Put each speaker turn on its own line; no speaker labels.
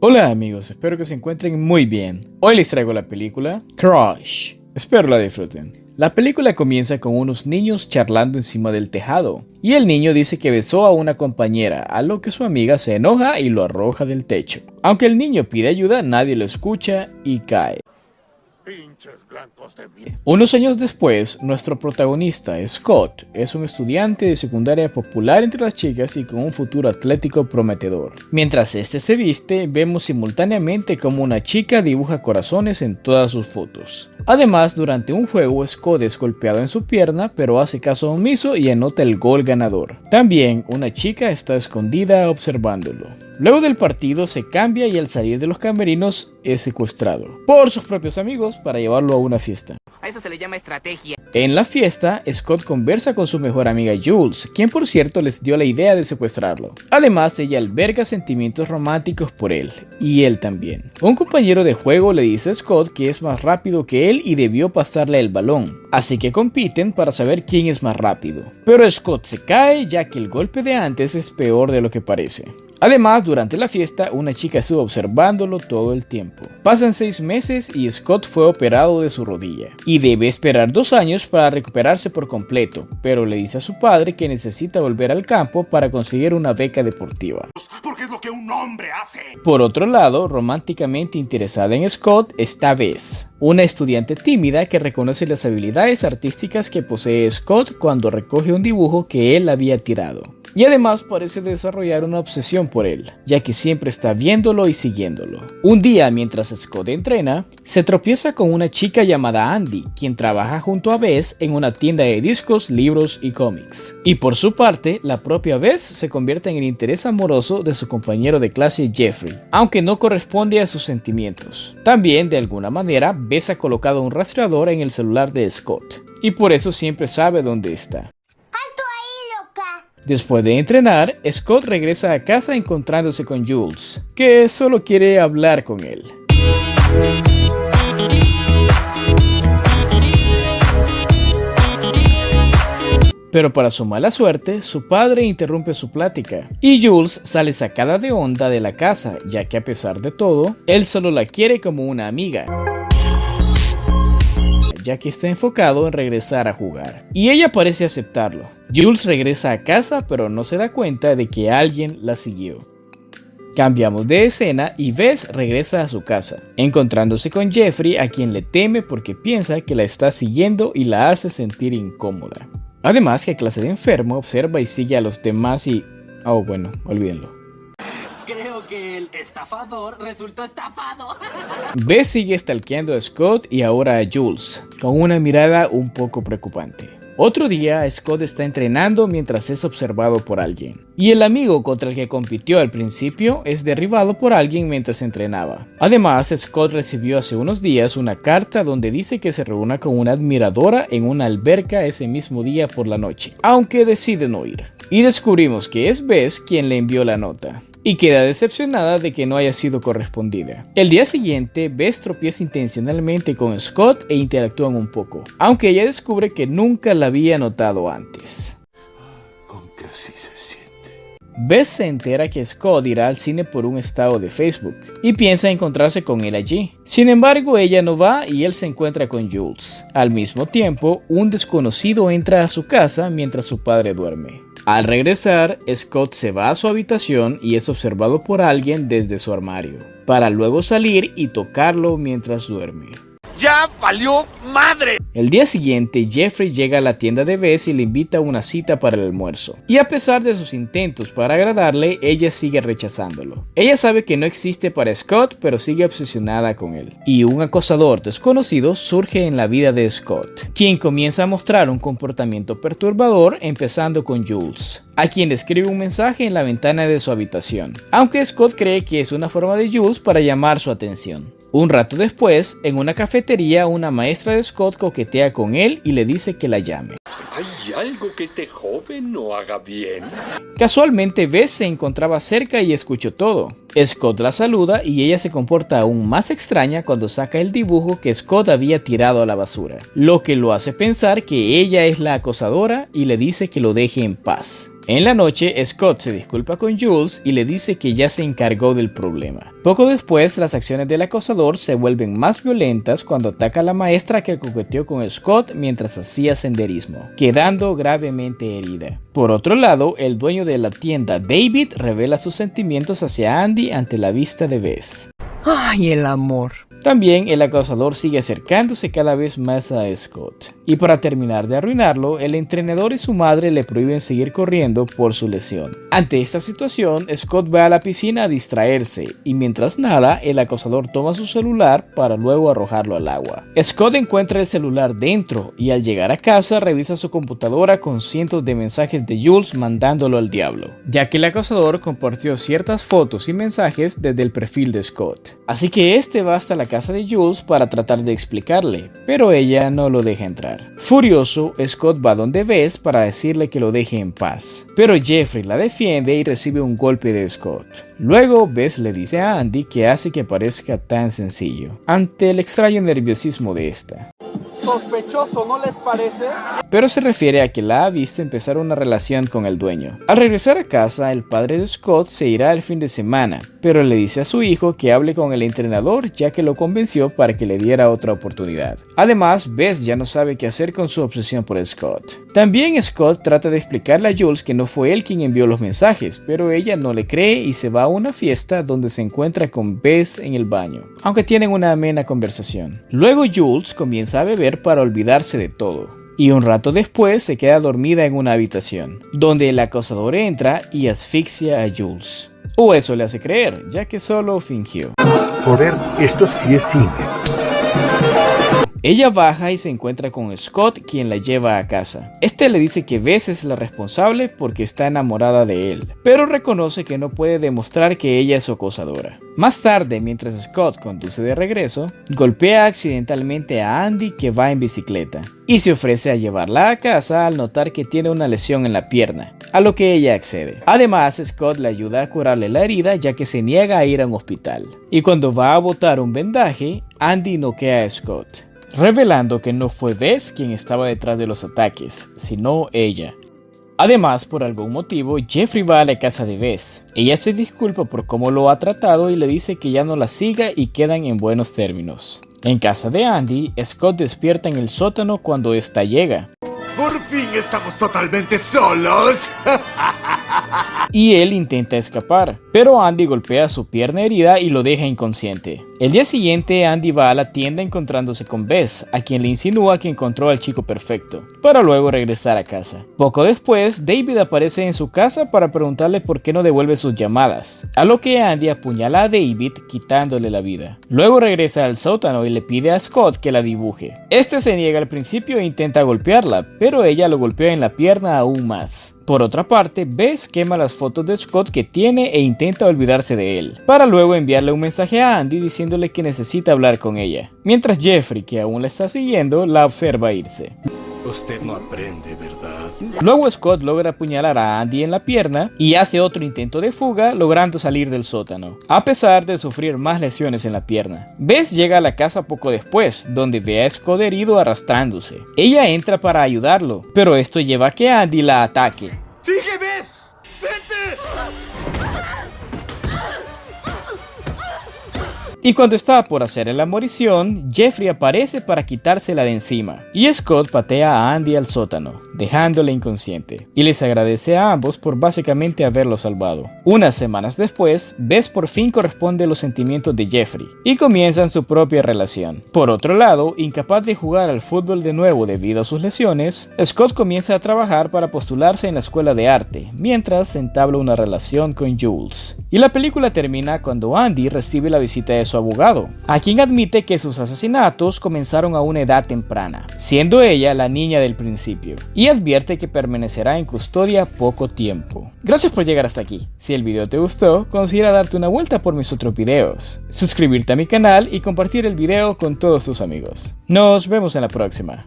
Hola amigos, espero que se encuentren muy bien. Hoy les traigo la película Crush. Espero la disfruten. La película comienza con unos niños charlando encima del tejado, y el niño dice que besó a una compañera, a lo que su amiga se enoja y lo arroja del techo. Aunque el niño pide ayuda, nadie lo escucha y cae. Unos años después, nuestro protagonista, Scott, es un estudiante de secundaria popular entre las chicas y con un futuro atlético prometedor. Mientras este se viste, vemos simultáneamente como una chica dibuja corazones en todas sus fotos. Además, durante un juego, Scott es golpeado en su pierna, pero hace caso omiso y anota el gol ganador. También, una chica está escondida observándolo. Luego del partido se cambia y al salir de los camerinos es secuestrado por sus propios amigos para llevarlo a una fiesta.
A eso se le llama estrategia.
En la fiesta, Scott conversa con su mejor amiga Jules, quien por cierto les dio la idea de secuestrarlo. Además, ella alberga sentimientos románticos por él, y él también. Un compañero de juego le dice a Scott que es más rápido que él y debió pasarle el balón, así que compiten para saber quién es más rápido. Pero Scott se cae ya que el golpe de antes es peor de lo que parece. Además, durante la fiesta, una chica estuvo observándolo todo el tiempo. Pasan 6 meses y Scott fue operado de su rodilla, y debe esperar 2 años para recuperarse por completo, pero le dice a su padre que necesita volver al campo para conseguir una beca deportiva.
Porque es lo que un hombre hace.
Por otro lado, románticamente interesada en Scott está Bess, una estudiante tímida que reconoce las habilidades artísticas que posee Scott cuando recoge un dibujo que él había tirado. Y además parece desarrollar una obsesión por él, ya que siempre está viéndolo y siguiéndolo. Un día, mientras Scott entrena, se tropieza con una chica llamada Andy, quien trabaja junto a Bess en una tienda de discos, libros y cómics. Y por su parte, la propia Bess se convierte en el interés amoroso de su compañero de clase Jeffrey, aunque no corresponde a sus sentimientos. También, de alguna manera, Bess ha colocado un rastreador en el celular de Scott, y por eso siempre sabe dónde está. Después de entrenar, Scott regresa a casa encontrándose con Jules, que solo quiere hablar con él. Pero para su mala suerte, su padre interrumpe su plática, y Jules sale sacada de onda de la casa, ya que a pesar de todo, él solo la quiere como una amiga, ya que está enfocado en regresar a jugar, y ella parece aceptarlo. Jules regresa a casa pero no se da cuenta de que alguien la siguió. Cambiamos de escena y Bess regresa a su casa, encontrándose con Jeffrey, a quien le teme porque piensa que la está siguiendo y la hace sentir incómoda. Además, que clase de enfermo observa y sigue a los demás y... oh bueno, olvídenlo.
Creo que el estafador resultó estafado.
Bess sigue stalkeando a Scott y ahora a Jules, con una mirada un poco preocupante. Otro día, Scott está entrenando mientras es observado por alguien, y el amigo contra el que compitió al principio es derribado por alguien mientras entrenaba. Además, Scott recibió hace unos días una carta donde dice que se reúna con una admiradora en una alberca ese mismo día por la noche, aunque decide no ir. Y descubrimos que es Bess quien le envió la nota, y queda decepcionada de que no haya sido correspondida. El día siguiente, Bess tropieza intencionalmente con Scott e interactúan un poco, aunque ella descubre que nunca la había notado antes.
Con que así se siente.
Bess se entera que Scott irá al cine por un estado de Facebook, y piensa encontrarse con él allí. Sin embargo, ella no va y él se encuentra con Jules. Al mismo tiempo, un desconocido entra a su casa mientras su padre duerme. Al regresar, Scott se va a su habitación y es observado por alguien desde su armario, para luego salir y tocarlo mientras duerme.
¡Ya valió madre!
El día siguiente, Jeffrey llega a la tienda de Bess y le invita a una cita para el almuerzo. Y a pesar de sus intentos para agradarle, ella sigue rechazándolo. Ella sabe que no existe para Scott, pero sigue obsesionada con él. Y un acosador desconocido surge en la vida de Scott, quien comienza a mostrar un comportamiento perturbador, empezando con Jules, a quien le escribe un mensaje en la ventana de su habitación, aunque Scott cree que es una forma de Jules para llamar su atención. Un rato después, en una cafetería, una maestra de Scott coquetea con él y le dice que la llame.
¿Hay algo que este joven no haga bien?
Casualmente, Bess se encontraba cerca y escuchó todo. Scott la saluda y ella se comporta aún más extraña cuando saca el dibujo que Scott había tirado a la basura, lo que lo hace pensar que ella es la acosadora y le dice que lo deje en paz. En la noche, Scott se disculpa con Jules y le dice que ya se encargó del problema. Poco después, las acciones del acosador se vuelven más violentas cuando ataca a la maestra que coqueteó con Scott mientras hacía senderismo, quedando gravemente herida. Por otro lado, el dueño de la tienda, David, revela sus sentimientos hacia Andy ante la vista de Bess.
¡Ay, el amor!
También el acosador sigue acercándose cada vez más a Scott. Y para terminar de arruinarlo, el entrenador y su madre le prohíben seguir corriendo por su lesión. Ante esta situación, Scott va a la piscina a distraerse y mientras nada, el acosador toma su celular para luego arrojarlo al agua. Scott encuentra el celular dentro y al llegar a casa revisa su computadora con cientos de mensajes de Jules mandándolo al diablo, ya que el acosador compartió ciertas fotos y mensajes desde el perfil de Scott. Así que este va hasta la casa de Jules para tratar de explicarle, pero ella no lo deja entrar. Furioso, Scott va donde Bess para decirle que lo deje en paz, pero Jeffrey la defiende y recibe un golpe de Scott. Luego Bess le dice a Andy que hace que parezca tan sencillo, ante el extraño nerviosismo de esta.
Sospechoso, ¿no les parece?
Pero se refiere a que la ha visto empezar una relación con el dueño. Al regresar a casa, el padre de Scott se irá el fin de semana, pero le dice a su hijo que hable con el entrenador ya que lo convenció para que le diera otra oportunidad. Además, Bess ya no sabe qué hacer con su obsesión por Scott. También Scott trata de explicarle a Jules que no fue él quien envió los mensajes, pero ella no le cree y se va a una fiesta donde se encuentra con Bess en el baño, aunque tienen una amena conversación. Luego Jules comienza a beber para olvidarse de todo. Y un rato después se queda dormida en una habitación, donde el acosador entra y asfixia a Jules. O eso le hace creer, ya que solo fingió.
Joder, esto sí es cine.
Ella baja y se encuentra con Scott, quien la lleva a casa. Este le dice que Bess es la responsable porque está enamorada de él, pero reconoce que no puede demostrar que ella es su acosadora. Más tarde, mientras Scott conduce de regreso, golpea accidentalmente a Andy que va en bicicleta y se ofrece a llevarla a casa al notar que tiene una lesión en la pierna, a lo que ella accede. Además, Scott le ayuda a curarle la herida ya que se niega a ir a un hospital. Y cuando va a botar un vendaje, Andy noquea a Scott, revelando que no fue Bess quien estaba detrás de los ataques, sino ella. Además, por algún motivo, Jeffrey va a la casa de Bess. Ella se disculpa por cómo lo ha tratado y le dice que ya no la siga y quedan en buenos términos. En casa de Andy, Scott despierta en el sótano cuando ésta llega.
Por fin estamos totalmente solos.
Y él intenta escapar, pero Andy golpea su pierna herida y lo deja inconsciente. El día siguiente, Andy va a la tienda encontrándose con Bess, a quien le insinúa que encontró al chico perfecto, para luego regresar a casa. Poco después, David aparece en su casa para preguntarle por qué no devuelve sus llamadas, a lo que Andy apuñala a David quitándole la vida. Luego regresa al sótano y le pide a Scott que la dibuje. Este se niega al principio e intenta golpearla, pero ella lo golpea en la pierna aún más. Por otra parte, Bess quema las fotos de Scott que tiene e intenta olvidarse de él, para luego enviarle un mensaje a Andy diciéndole que necesita hablar con ella, mientras Jeffrey, que aún la está siguiendo, la observa irse.
Usted no aprende, ¿verdad?
Luego Scott logra apuñalar a Andy en la pierna y hace otro intento de fuga, logrando salir del sótano, a pesar de sufrir más lesiones en la pierna. Bess llega a la casa poco después, donde ve a Scott herido arrastrándose. Ella entra para ayudarlo, pero esto lleva a que Andy la ataque.
¡Sigue, Bess! ¡Vete!
Y cuando estaba por hacer la morición, Jeffrey aparece para quitársela de encima, y Scott patea a Andy al sótano, dejándole inconsciente, y les agradece a ambos por básicamente haberlo salvado. Unas semanas después, Bess por fin corresponde a los sentimientos de Jeffrey, y comienzan su propia relación. Por otro lado, incapaz de jugar al fútbol de nuevo debido a sus lesiones, Scott comienza a trabajar para postularse en la escuela de arte, mientras entabla una relación con Jules. Y la película termina cuando Andy recibe la visita de su abogado, a quien admite que sus asesinatos comenzaron a una edad temprana, siendo ella la niña del principio, y advierte que permanecerá en custodia poco tiempo. Gracias por llegar hasta aquí. Si el video te gustó, considera darte una vuelta por mis otros videos, suscribirte a mi canal y compartir el video con todos tus amigos. Nos vemos en la próxima.